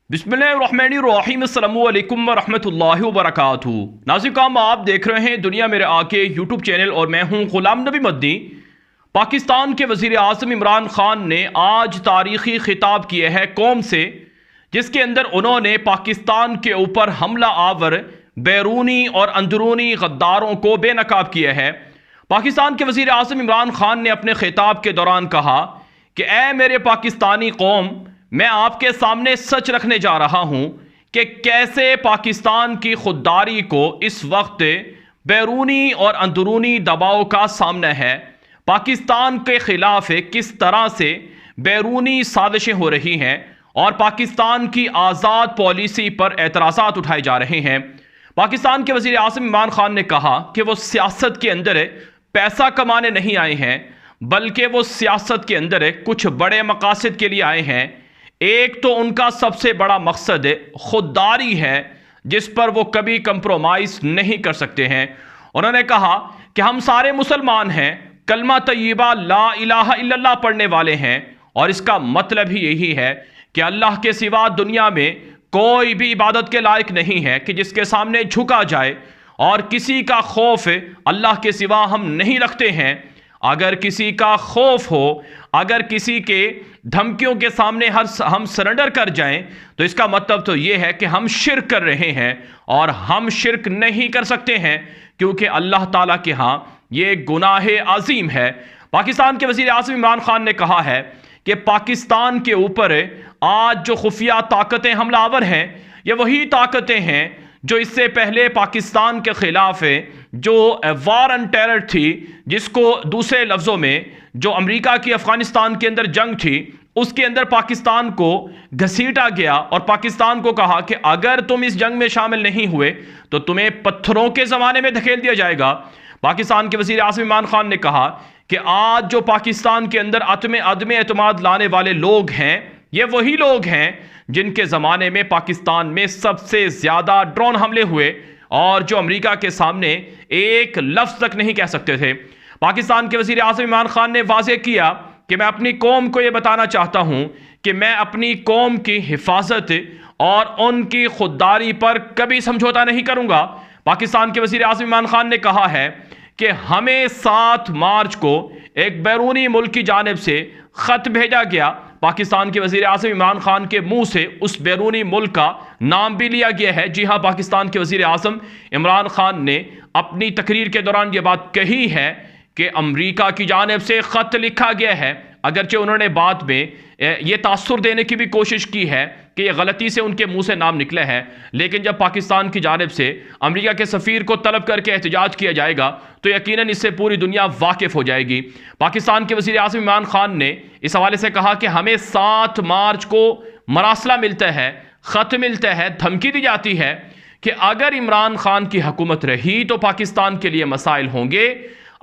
बिस्मिल्लाहिर्रहमानिर्रहीम अस्सलामु अलैकुम वरहमतुल्लाहि वबरकातुहू। नाज़रीन, आप देख रहे हैं दुनिया मेरे आके यूट्यूब चैनल और मैं हूं गुलाम नबी मद्दी। पाकिस्तान के वज़ीर आज़म इमरान खान ने आज तारीख़ी खिताब किया है कौम से, जिसके अंदर उन्होंने पाकिस्तान के ऊपर हमला आवर बैरूनी और अंदरूनी गद्दारों को बेनकाब किया है। पाकिस्तान के वज़ीर आज़म इमरान खान ने अपने खिताब के दौरान कहा कि ए मेरे पाकिस्तानी कौम, मैं आपके सामने सच रखने जा रहा हूं कि कैसे पाकिस्तान की खुददारी को इस वक्त बैरूनी और अंदरूनी दबाव का सामना है। पाकिस्तान के खिलाफ किस तरह से बैरूनी साजिशें हो रही हैं और पाकिस्तान की आज़ाद पॉलिसी पर एतराज़ात उठाए जा रहे हैं। पाकिस्तान के वज़ीर आज़म इमरान खान ने कहा कि वो सियासत के अंदर पैसा कमाने नहीं आए हैं, बल्कि वो सियासत के अंदर कुछ बड़े मकासद के लिए आए हैं। एक तो उनका सबसे बड़ा मकसद खुददारी है, जिस पर वो कभी कंप्रोमाइज नहीं कर सकते हैं। उन्होंने कहा कि हम सारे मुसलमान हैं, कलमा तय्यबा ला इलाहा इल्लल्लाह पढ़ने वाले हैं, और इसका मतलब ही यही है कि अल्लाह के सिवा दुनिया में कोई भी इबादत के लायक नहीं है कि जिसके सामने झुका जाए, और किसी का खौफ अल्लाह के सिवा हम नहीं रखते हैं। अगर किसी का खौफ हो, अगर किसी के धमकियों के सामने हम सरेंडर कर जाएं, तो इसका मतलब तो यह है कि हम शिर्क कर रहे हैं, और हम शिर्क नहीं कर सकते हैं क्योंकि अल्लाह ताला के यहाँ ये गुनाह अजीम है। पाकिस्तान के वज़ीर आज़म इमरान खान ने कहा है कि पाकिस्तान के ऊपर आज जो खुफिया ताकतें हमलावर हैं, ये वही ताकतें हैं जो इससे पहले पाकिस्तान के खिलाफ जो वार ऑन टेरर थी, जिसको दूसरे लफ्ज़ों में जो अमेरिका की अफगानिस्तान के अंदर जंग थी, उसके अंदर पाकिस्तान को घसीटा गया और पाकिस्तान को कहा कि अगर तुम इस जंग में शामिल नहीं हुए तो तुम्हें पत्थरों के ज़माने में धकेल दिया जाएगा। पाकिस्तान के वज़ीर आज़म इमरान खान ने कहा कि आज जो पाकिस्तान के अंदर अदम एतमाद लाने वाले लोग हैं, ये वही लोग हैं जिनके ज़माने में पाकिस्तान में सबसे ज़्यादा ड्रोन हमले हुए और जो अमेरिका के सामने एक लफ्ज़ तक नहीं कह सकते थे। पाकिस्तान के वज़ीर आज़म इमरान खान ने वाज़ेह किया कि मैं अपनी कौम को यह बताना चाहता हूं कि मैं अपनी कौम की हिफाजत और उनकी खुददारी पर कभी समझौता नहीं करूंगा। पाकिस्तान के वज़ीर आज़म इमरान खान ने कहा है कि हमें 7 मार्च को एक बैरूनी मुल्क की जानिब से ख़त भेजा गया। पाकिस्तान के वज़ीर आज़म इमरान खान के मुंह से उस बैरूनी मुल्क का नाम भी लिया गया है। जी हाँ, पाकिस्तान के वज़ीर आज़म इमरान खान ने अपनी तकरीर के दौरान ये बात कही है कि अमेरिका की जानिब से ख़त लिखा गया है। अगरचे उन्होंने बाद में ये तासुर देने की भी कोशिश की है कि ये गलती से उनके मुंह से नाम निकला है, लेकिन जब पाकिस्तान की जानिब से अमेरिका के सफ़ीर को तलब करके एहतजाज किया जाएगा तो यकीनन इससे पूरी दुनिया वाकिफ़ हो जाएगी। पाकिस्तान के वज़ीर आज़म इमरान खान ने इस हवाले से कहा कि हमें 7 मार्च को मरासला मिलता है, ख़त मिलता है, धमकी दी जाती है कि अगर इमरान खान की हुकूमत रही तो पाकिस्तान के लिए मसाइल होंगे,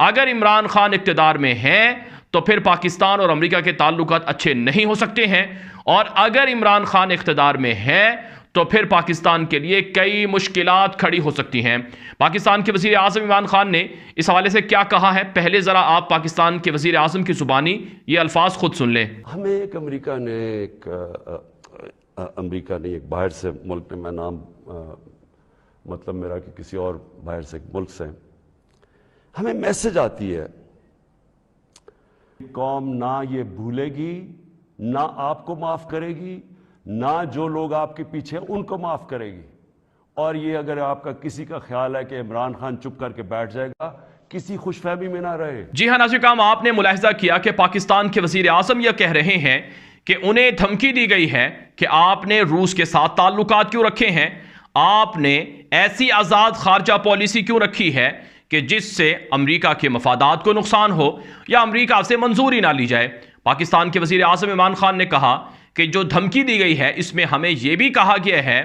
अगर इमरान खान इक़्तिदार में हैं तो फिर पाकिस्तान और अमेरिका के ताल्लुकात अच्छे नहीं हो सकते हैं, और अगर इमरान खान इक़्तिदार में है तो फिर पाकिस्तान के लिए कई मुश्किलात खड़ी हो सकती हैं। पाकिस्तान के वज़ीर आज़म इमरान खान ने इस हवाले से क्या कहा है, पहले ज़रा आप पाकिस्तान के वज़ीर आज़म की ज़ुबानी ये अल्फाज खुद सुन लें। हमें एक अमेरिका ने एक बाहर से मुल्क ने, मैं नाम मतलब मेरा कि किसी और बाहर से मुल्क से हमें मैसेज आती है, कौम ना ये भूलेगी, ना आपको माफ करेगी, ना जो लोग आपके पीछे उनको माफ करेगी। और ये अगर आपका किसी का ख्याल है कि इमरान खान चुप करके बैठ जाएगा, किसी खुशफहमी में ना रहे। जी हाँ नाज़रीन, आपने मुलाहिज़ा किया कि पाकिस्तान के वज़ीर आज़म यह कह रहे हैं कि उन्हें धमकी दी गई है कि आपने रूस के साथ ताल्लुकात क्यों रखे हैं, आपने ऐसी आज़ाद खारजा पॉलिसी क्यों रखी है कि जिससे अमेरिका के मफादात को नुकसान हो या अमेरिका से मंजूरी ना ली जाए। पाकिस्तान के वज़ीर आज़म इमरान खान ने कहा कि जो धमकी दी गई है इसमें हमें यह भी कहा गया है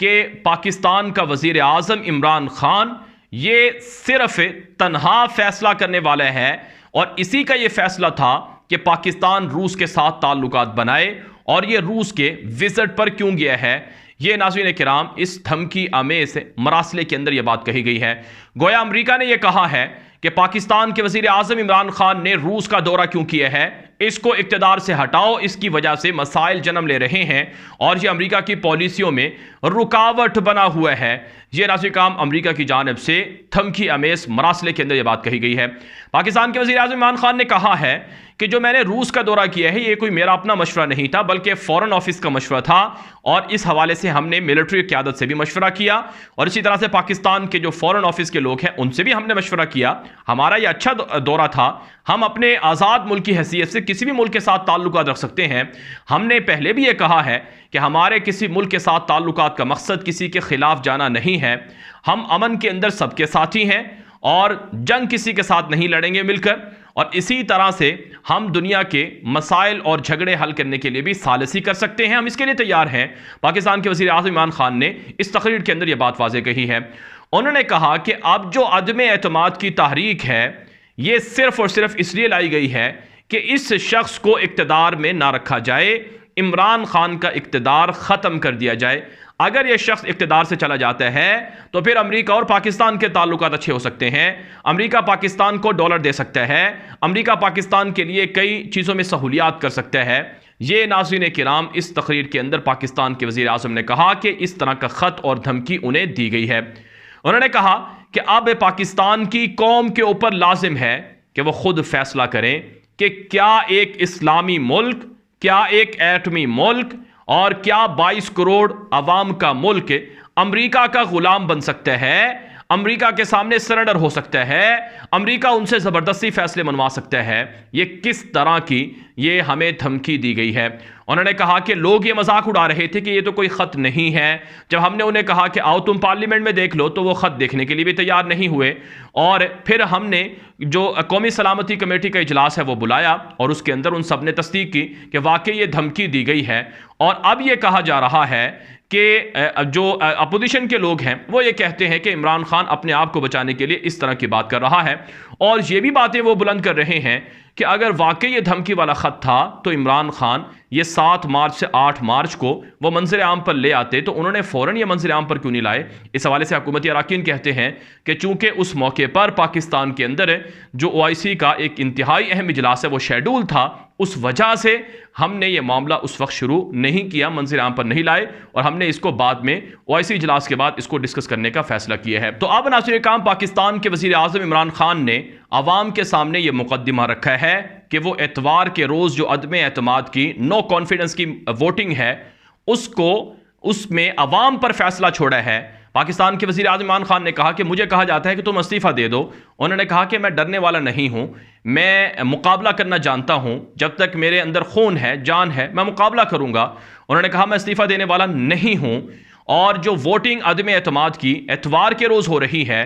कि पाकिस्तान का वज़ीर आज़म इमरान खान ये सिर्फ तन्हा फैसला करने वाला है, और इसी का ये फैसला था कि पाकिस्तान रूस के साथ ताल्लुकात बनाए, और ये रूस के विजिट पर क्यों गया है। ये नाज़रीन किराम, इस धमकी आमेज़ मरासले के अंदर यह बात कही गई है। गोया अमेरिका ने यह कहा है कि पाकिस्तान के वज़ीर आज़म इमरान खान ने रूस का दौरा क्यों किया है, इसको इक्तदार से हटाओ, इसकी वजह से मसाइल जन्म ले रहे हैं और ये अमेरिका की पॉलिसियों में रुकावट बना हुआ है। ये नाज़रीन काम अमेरिका की जानिब से धमकी अमेज मरासले के अंदर यह बात कही गई है। पाकिस्तान के वज़ीर आज़म इमरान खान ने कहा है कि जो मैंने रूस का दौरा किया है ये कोई मेरा अपना मशवरा नहीं था, बल्कि फॉरेन ऑफिस का मशवरा था और इस हवाले से हमने मिलिट्री क़यादत से भी मशवरा किया और इसी तरह से पाकिस्तान के जो फॉरेन ऑफिस के लोग हैं उनसे भी हमने मशवरा किया। हमारा ये अच्छा दौरा था। हम अपने आज़ाद मुल्क की हैसियत से किसी भी मुल्क के साथ ताल्लुकात रख सकते हैं। हमने पहले भी ये कहा है कि हमारे किसी मुल्क के साथ ताल्लुकात का मकसद किसी के खिलाफ जाना नहीं है। हम अमन के अंदर सबके साथी हैं और जंग किसी के साथ नहीं लड़ेंगे मिलकर, और इसी तरह से हम दुनिया के मसाइल और झगड़े हल करने के लिए भी सालिसी कर सकते हैं। हम इसके लिए तैयार हैं। पाकिस्तान के वज़ीर आज़म इमरान खान ने इस तकरीर के अंदर यह बात वाज़ेह कही है। उन्होंने कहा कि अब जो अदम एतमाद की तहरीक है ये सिर्फ और सिर्फ इसलिए लाई गई है कि इस शख्स को इक़्तिदार में ना रखा जाए, इमरान खान का इक़्तिदार ख़त्म कर दिया जाए। अगर यह शख्स इक़्तिदार से चला जाता है तो फिर अमेरिका और पाकिस्तान के ताल्लुकात अच्छे हो सकते हैं। अमेरिका पाकिस्तान को डॉलर दे सकता है, अमेरिका पाकिस्तान के लिए कई चीज़ों में सहूलियात कर सकता है। ये नाज़रीन किराम इस तकरीर के अंदर पाकिस्तान के वज़ीर आज़म ने कहा कि इस तरह का ख़त और धमकी उन्हें दी गई है। उन्होंने कहा कि अब पाकिस्तान की कौम के ऊपर लाजिम है कि वह खुद फैसला करें कि क्या एक इस्लामी मुल्क, क्या एक एटमी मुल्क और क्या 22 करोड़ अवाम का मुल्क अमेरिका का गुलाम बन सकता है, अमेरिका के सामने सरेंडर हो सकता है, अमेरिका उनसे ज़बरदस्ती फैसले मनवा सकता है। ये किस तरह की ये हमें धमकी दी गई है। उन्होंने कहा कि लोग ये मजाक उड़ा रहे थे कि ये तो कोई ख़त नहीं है। जब हमने उन्हें कहा कि आओ तुम पार्लियामेंट में देख लो तो वो ख़त देखने के लिए भी तैयार नहीं हुए, और फिर हमने जो कौमी सलामती कमेटी का इजलास है वो बुलाया और उसके अंदर उन सब ने तस्दीक की कि वाकई ये धमकी दी गई है। और अब ये कहा जा रहा है कि जो अपोजिशन के लोग हैं वो ये कहते हैं कि इमरान खान अपने आप को बचाने के लिए इस तरह की बात कर रहा है, और ये भी बातें वो बुलंद कर रहे हैं कि अगर वाकई ये धमकी वाला ख़त था तो इमरान खान ये 7 मार्च से 8 मार्च को वो मंजर आम पर ले आते, तो उन्होंने फ़ौरन ये मंजर आम पर क्यों नहीं लाए। इस हवाले से हुकूमती अरकान कहते हैं कि चूंकि उस मौके पर पाकिस्तान के अंदर जो OIC का एक इंतहाई अहम इजलास है वो शेड्यूल था, उस वजह से हमने ये मामला उस वक्त शुरू नहीं किया, मंजर आम पर नहीं लाए, और हमने इसको बाद में OIC इजलास के बाद इसको डिस्कस करने का फैसला किया है। तो अब नाज़रीन काम पाकिस्तान के वज़ीर आज़म इमरान खान ने अवाम के सामने ये मुकदमा रखा है कि वो एतवार के रोज़ जो अदम एतमाद की नो कॉन्फिडेंस की वोटिंग है उसमें अवाम पर फैसला छोड़ा है। पाकिस्तान के वज़ीर आज़म इमरान खान ने कहा कि मुझे कहा जाता है कि तुम इस्तीफ़ा दे दो। उन्होंने कहा कि मैं डरने वाला नहीं हूँ, मैं मुकाबला करना जानता हूँ, जब तक मेरे अंदर खून है, जान है, मैं मुकाबला करूँगा। उन्होंने कहा मैं इस्तीफ़ा देने वाला नहीं हूँ। और जो वोटिंग अदम एतमाद की एतवार के रोज़ हो रही है,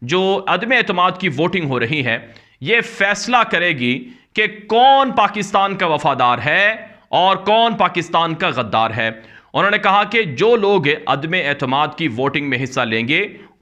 जो अदम एतमाद की वोटिंग हो रही है, ये फैसला करेगी कि कौन पाकिस्तान का वफादार है और कौन पाकिस्तान का गद्दार है। उन्होंने कहा कि जो लोग अदम एतमाद की वोटिंग में हिस्सा लेंगे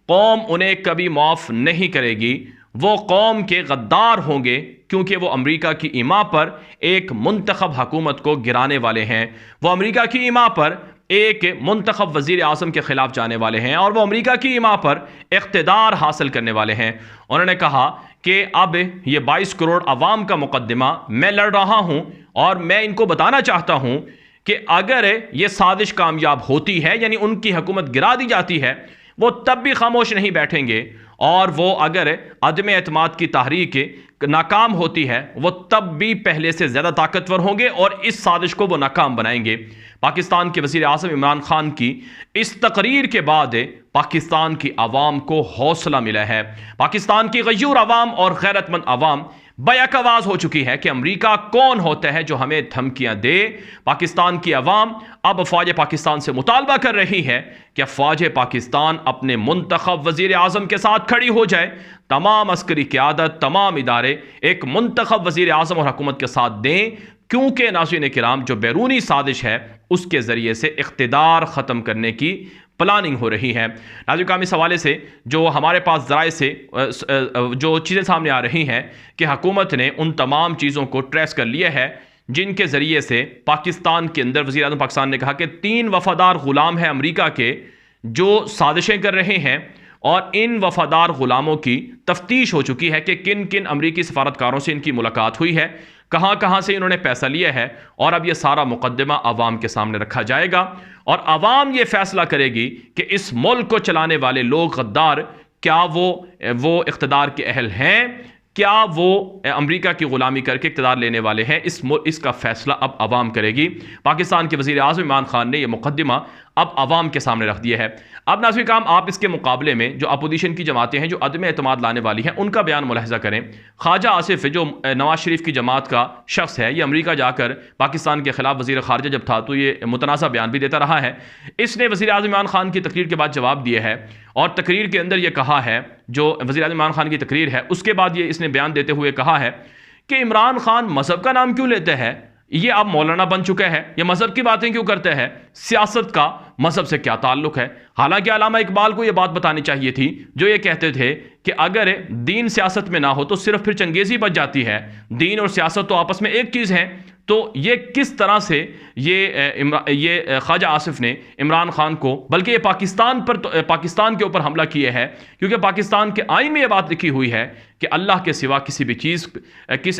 कौम उन्हें कभी माफ़ नहीं करेगी, वो कौम के गद्दार होंगे, क्योंकि वो अमेरिका की ईमा पर एक मुंतखब हुकूमत को गिराने वाले हैं, वो अमेरिका की ईमा पर एक मुंतखब वज़ीर आज़म के ख़िलाफ़ जाने वाले हैं और वो अमेरिका की ईमा पर इक़्तिदार हासिल करने वाले हैं। उन्होंने कहा कि अब ये 22 करोड़ अवाम का मुकदमा मैं लड़ रहा हूँ और मैं इनको बताना चाहता हूँ कि अगर ये साजिश कामयाब होती है, यानी उनकी हुकूमत गिरा दी जाती है, वो तब भी खामोश नहीं बैठेंगे, और वो अगर अदम एतमाद की तहरीक नाकाम होती है वो तब भी पहले से ज़्यादा ताकतवर होंगे और इस साजिश को वो नाकाम बनाएंगे। पाकिस्तान के वज़ीर आज़म इमरान खान की इस तकरीर के बाद पाकिस्तान की आवाम को हौसला मिला है। पाकिस्तान की गयूर आवाम और गैरतमंद आवाम बैक आवाज़ हो चुकी है कि अमेरिका कौन होता है जो हमें धमकियां दे। पाकिस्तान की आवाम अब फ़ौज पाकिस्तान से मुतालबा कर रही है कि फ़ौज पाकिस्तान अपने मुंतखब वज़ीर आज़म के साथ खड़ी हो जाए। तमाम अस्करी क़यादत, तमाम इदारे एक मुंतखब वज़ीर आज़म और हुकूमत के साथ दें, क्योंकि नाज़रीन किराम जो बैरूनी साजिश है उसके ज़रिए से इक़्तिदार ख़त्म करने की प्लानिंग हो रही है। नाज़रीन किराम इस हवाले से जो हमारे पास ज़राए से जो चीज़ें सामने आ रही हैं कि हुकूमत ने उन तमाम चीज़ों को ट्रेस कर लिया है जिनके ज़रिए से पाकिस्तान के अंदर वज़ीर आज़म पाकिस्तान ने कहा कि 3 वफ़ादार ग़ुलाम हैं अमेरिका के जो साजिशें कर रहे हैं, और इन वफ़ादार ग़ुलामों की तफ्तीश हो चुकी है कि किन किन अमरीकी सफारतकारों से इनकी मुलाकात हुई है। कहां कहां से इन्होंने पैसा लिया है, और अब यह सारा मुकदमा अवाम के सामने रखा जाएगा और अवाम यह फैसला करेगी कि इस मुल्क को चलाने वाले लोग गद्दार, क्या वो इख्तिदार के अहल हैं, क्या वो अमेरिका की गुलामी करके इख्तिदार लेने वाले हैं। इसका फैसला अब अवाम करेगी। पाकिस्तान के वज़ीर आज़म इमरान खान ने यह मुकदमा अब अवाम के सामने रख दिया है। अब नाज़रीन काम, आप इसके मुकाबले में जो अपोजिशन की जमातें हैं जो अदम एतमाद लाने वाली हैं, उनका बयान मुलाहिज़ा करें। ख्वाजा आसिफ जो नवाज शरीफ की जमात का शख्स है, ये अमेरिका जाकर पाकिस्तान के खिलाफ वज़ीर ख़ारिजा जब था तो ये मुतनाज़ा बयान भी देता रहा है। इसने वज़ीर आज़म इमरान खान की तकरीर के बाद जवाब दिया है और तकरीर के अंदर यह कहा है, जो वज़ीर आज़म इमरान खान की तकरीर है उसके बाद ये इसने बयान देते हुए कहा है कि इमरान खान मज़हब का नाम क्यों लेते हैं, ये अब मौलाना बन चुका है, ये मज़हब की बातें क्यों करते हैं, सियासत का मज़हब से क्या ताल्लुक है। हालांकि अल्लामा इकबाल को यह बात बतानी चाहिए थी, जो ये कहते थे कि अगर दीन सियासत में ना हो तो सिर्फ फिर चंगेज़ी बच जाती है, दीन और सियासत तो आपस में एक चीज़ है। तो ये किस तरह से ये ख्वाजा आसिफ ने इमरान खान को, बल्कि ये पाकिस्तान के ऊपर हमला किए है, क्योंकि पाकिस्तान के आईन में ये बात लिखी हुई है कि अल्लाह के सिवा किसी भी चीज़,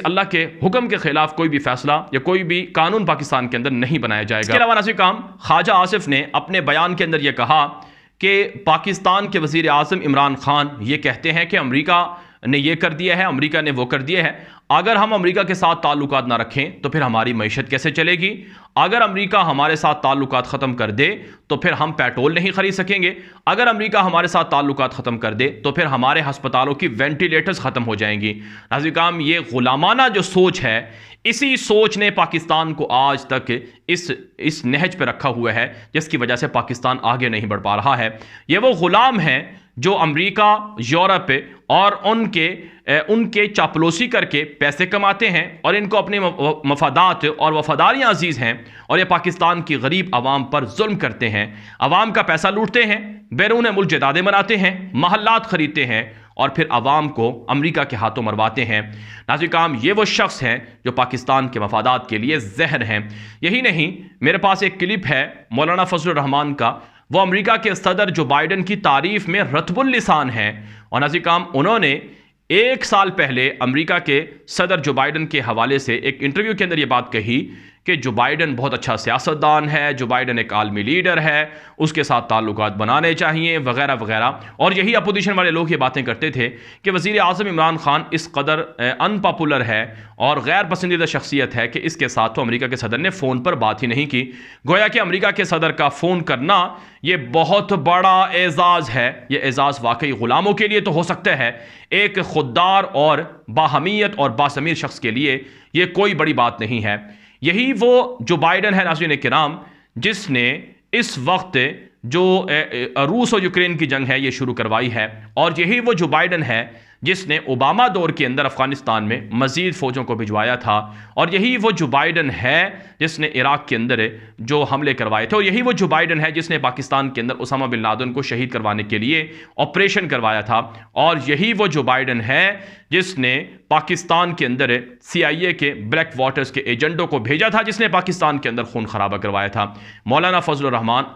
अल्लाह के हुक्म के खिलाफ कोई भी फैसला या कोई भी कानून पाकिस्तान के अंदर नहीं बनाया जाएगा। इसके अलावा नाज़रीन काम, ख्वाजा आसिफ ने अपने बयान के अंदर यह कहा कि पाकिस्तान के वज़ीर आज़म इमरान खान ये कहते हैं कि अमेरिका ने ये कर दिया है, अमेरिका ने वो कर दिया है। अगर हम अमेरिका के साथ ताल्लुकात ना रखें तो फिर हमारी मईशत कैसे चलेगी। अगर अमेरिका हमारे साथ ताल्लुकात ख़त्म कर दे तो फिर हम पेट्रोल नहीं खरीद सकेंगे। अगर अमेरिका हमारे साथ ताल्लुकात ख़त्म कर दे तो फिर हमारे हस्पतालों की वेंटिलेटर्स ख़त्म हो जाएंगी। नाज़रीन काम, ये गुलामाना जो सोच है, इसी सोच ने पाकिस्तान को आज तक इस नहज पर रखा हुआ है, जिसकी वजह से पाकिस्तान आगे नहीं बढ़ पा रहा है। ये वो गुलाम हैं जो अमेरिका, यूरोप और उनके चापलूसी करके पैसे कमाते हैं और इनको अपने मफादात और वफादारियाँ अजीज़ हैं, और ये पाकिस्तान की गरीब आवाम पर जुल्म करते हैं, आवाम का पैसा लूटते हैं, बैरून मुल्क जदादें बनाते हैं, महल्लात खरीदते हैं और फिर आवाम को अमेरिका के हाथों मरवाते हैं। नाज़रीन काम, ये वो शख्स हैं जो पाकिस्तान के मफादात के लिए जहर हैं। यही नहीं, मेरे पास एक क्लिप है मौलाना फजलुर रहमान का, वो अमेरिका के सदर जो बाइडन की तारीफ में रतबुल लिसान हैं। और नाज़रीन काम, उन्होंने 1 साल पहले अमेरिका के सदर जो बाइडन के हवाले से एक इंटरव्यू के अंदर ये बात कही कि जो बाइडन बहुत अच्छा सियासतदान है, जो बाइडन एक आलमी लीडर है, उसके साथ ताल्लुकात बनाने चाहिए वगैरह वगैरह। और यही अपोजिशन वाले लोग ये बातें करते थे कि वज़ीर आज़म इमरान खान इस कदर अनपॉपुलर है और गैर पसंदीदा शख्सियत है कि इसके साथ तो अमेरिका के सदर ने फ़ोन पर बात ही नहीं की। गोया कि अमेरिका के सदर का फ़ोन करना ये बहुत बड़ा एजाज़ है। ये एजाज़ वाकई ग़ुलामों के लिए तो हो सकता है, एक खुददार और बाहमीयत और बासमीर शख्स के लिए ये कोई बड़ी बात नहीं है। यही वो जो बाइडन है नाज़रीन किराम, जिसने इस वक्त जो रूस और यूक्रेन की जंग है ये शुरू करवाई है, और यही वो जो बाइडन है जिसने ओबामा दौर के अंदर अफगानिस्तान में मजीद फ़ौजों को भिजवाया था, और यही वो जो बाइडन है जिसने इराक के अंदर जो हमले करवाए थे, और यही वो जो बाइडन है जिसने पाकिस्तान के अंदर उसामा बिन लादेन को शहीद करवाने के लिए ऑपरेशन करवाया था, और यही वो जो बाइडन है जिसने पाकिस्तान के अंदर CIA के ब्लैक वाटर्स के एजेंटों को भेजा था, जिसने पाकिस्तान के अंदर खून खराबा करवाया था। मौलाना फजलुर रहमान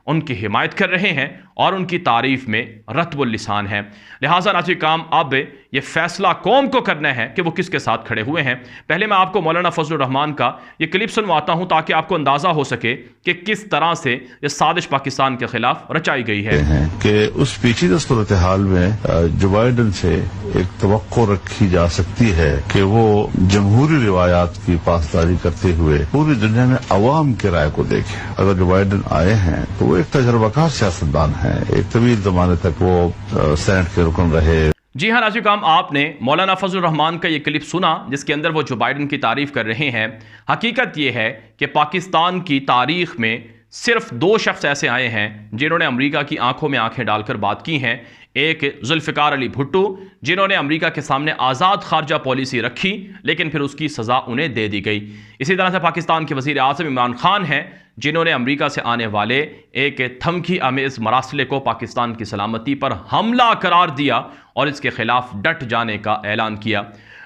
उनकी हिमायत कर रहे हैं और उनकी तारीफ में रतबुल लिसान है। लिहाजा नाज़रीन काम, अब ये फैसला कौम को करना है कि वो किसके साथ खड़े हुए हैं। पहले मैं आपको मौलाना फजलुर रहमान का ये क्लिप सुनवाता हूं ताकि आपको अंदाजा हो सके कि किस तरह से ये साजिश पाकिस्तान के खिलाफ रचाई गई है। कि उस पेचीदा सूरत हाल में जो बाइडन से एक तवक्को रखी जा सकती है कि वो जमहूरी रिवायात की पासदारी करते हुए पूरी दुनिया में अवाम की राय को देखें। अगर जो बाइडन आए हैं तो वो एक तजर्बाकार सियासतदान है, एक तवील जमाने तक वो सेनेट के रुकन रहे। जी हाँ नाज़रीन काम, आपने मौलाना फजलुर रहमान का ये क्लिप सुना जिसके अंदर वो जो बाइडन की तारीफ कर रहे हैं। हकीकत ये है कि पाकिस्तान की तारीख में सिर्फ 2 शख्स ऐसे आए हैं जिन्होंने अमेरिका की आंखों में आंखें डालकर बात की हैं। एक जुल्फ़िकार अली भुट्टो, जिन्होंने अमेरिका के सामने आज़ाद खारजा पॉलिसी रखी लेकिन फिर उसकी सज़ा उन्हें दे दी गई। इसी तरह से पाकिस्तान के वज़ीर आज़म इमरान खान हैं, जिन्होंने अमेरिका से आने वाले एक धमकी आमेज़ मरासले को पाकिस्तान की सलामती पर हमला करार दिया और इसके खिलाफ डट जाने का ऐलान किया।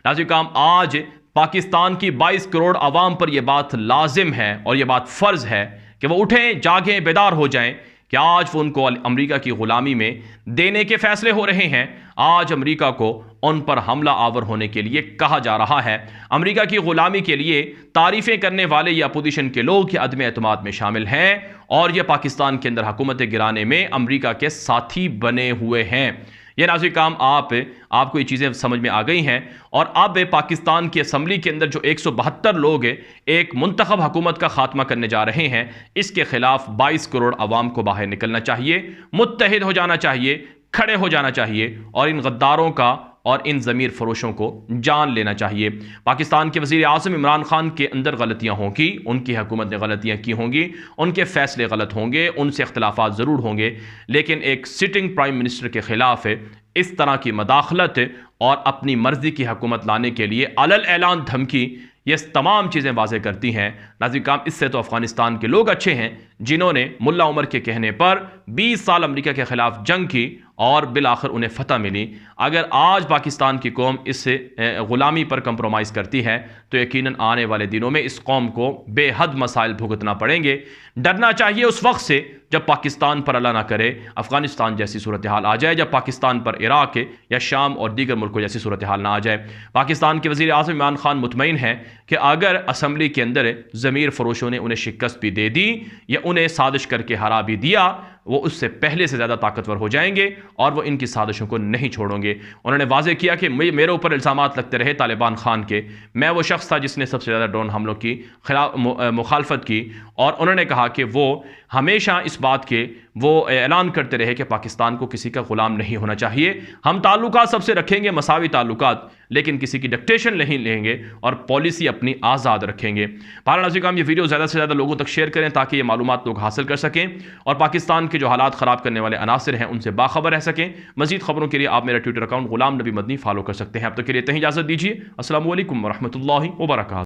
नाज़रीन काम, आज पाकिस्तान की 22 करोड़ आवाम पर यह बात लाजिम है और यह बात फ़र्ज़ है कि वो उठें, जागें, बेदार हो जाएं कि आज वो उनको अमेरिका की गुलामी में देने के फैसले हो रहे हैं। आज अमेरिका को उन पर हमला आवर होने के लिए कहा जा रहा है। अमेरिका की गुलामी के लिए तारीफें करने वाले या अपोजिशन के लोग अदम एतमाद में शामिल हैं और ये पाकिस्तान के अंदर हुकूमत गिराने में अमेरिका के साथी बने हुए हैं। ये नाज़रीन काम आपको ये चीज़ें समझ में आ गई हैं। और अब पाकिस्तान की असम्बली के अंदर जो 172 लोग एक मुंतखब हुकूमत का खात्मा करने जा रहे हैं, इसके खिलाफ 22 करोड़ अवाम को बाहर निकलना चाहिए, मुत्तहिद हो जाना चाहिए, खड़े हो जाना चाहिए और इन गद्दारों का और इन ज़मीर फरोशों को जान लेना चाहिए। पाकिस्तान के वज़ीर आज़म इमरान खान के अंदर गलतियाँ होंगी, उनकी हुकूमत ने गलतियाँ की होंगी, उनके फैसले गलत होंगे, उनसे इख्तलाफात ज़रूर होंगे, लेकिन एक सिटिंग प्राइम मिनिस्टर के ख़िलाफ़ इस तरह की मदाखलत और अपनी मर्ज़ी की हुकूमत लाने के लिए अलल ऐलान धमकी, ये तमाम चीज़ें वाज़ेह करती हैं। नाज़रीन काम इससे तो अफ़गानिस्तान के लोग अच्छे हैं जिन्होंने मुल्ला उमर के कहने पर 20 साल अमेरिका के ख़िलाफ़ जंग की और बिल आखिर उन्हें फ़तह मिली। अगर आज पाकिस्तान की कौम इससे ग़ुलामी पर कंप्रोमाइज़ करती है तो यकीनन आने वाले दिनों में इस कौम को बेहद मसाइल भुगतना पड़ेंगे। डरना चाहिए उस वक्त से जब पाकिस्तान पर अल्लाह ना करे अफ़गानिस्तान जैसी सूरत हाल आ जाए, जब पाकिस्तान पर इराक़ या शाम और दीगर मुल्कों जैसी सूरत हाल ना आ जाए। पाकिस्तान के वज़ीर आज़म इमरान खान मुतमईन हैं कि अगर असम्बली के अंदर ज़मीर फरोशों ने उन्हें शिकस्त भी दे दी या उन्हें साजिश करके हरा भी दिया, वो उससे पहले से ज़्यादा ताकतवर हो जाएंगे और वो इनकी साजिशों को नहीं छोड़ेंगे। उन्होंने वाज़ेह किया कि मेरे ऊपर इल्ज़ामात लगते रहे तालिबान खान के, मैं वो शख्स था जिसने सबसे ज़्यादा ड्रोन हमलों की मुखालफत की, और उन्होंने कहा कि वो हमेशा इस बात के वो ऐलान करते रहे कि पाकिस्तान को किसी का ग़ुलाम नहीं होना चाहिए। हम ताल्लुकात सबसे रखेंगे, मसावी ताल्लुकात, लेकिन किसी की डिक्टेशन नहीं लेंगे और पॉलिसी अपनी आज़ाद रखेंगे। नाज़रीन काम ये वीडियो ज़्यादा से ज़्यादा लोगों तक शेयर करें ताकि ये मालूमात लोग हासिल कर सकें और पाकिस्तान के जो हालात ख़राब करने वाले अनासिर हैं उनसे बाखबर रह सकें। मज़ीद खबरों के लिए आप मेरा ट्विटर अकाउंट ग़ुलाम नबी मदनी फॉलो कर सकते हैं। अब तक के लिए इतनी इजाज़त दीजिए। अस्सलामु अलैकुम व रहमतुल्लाहि व बरकातुहू।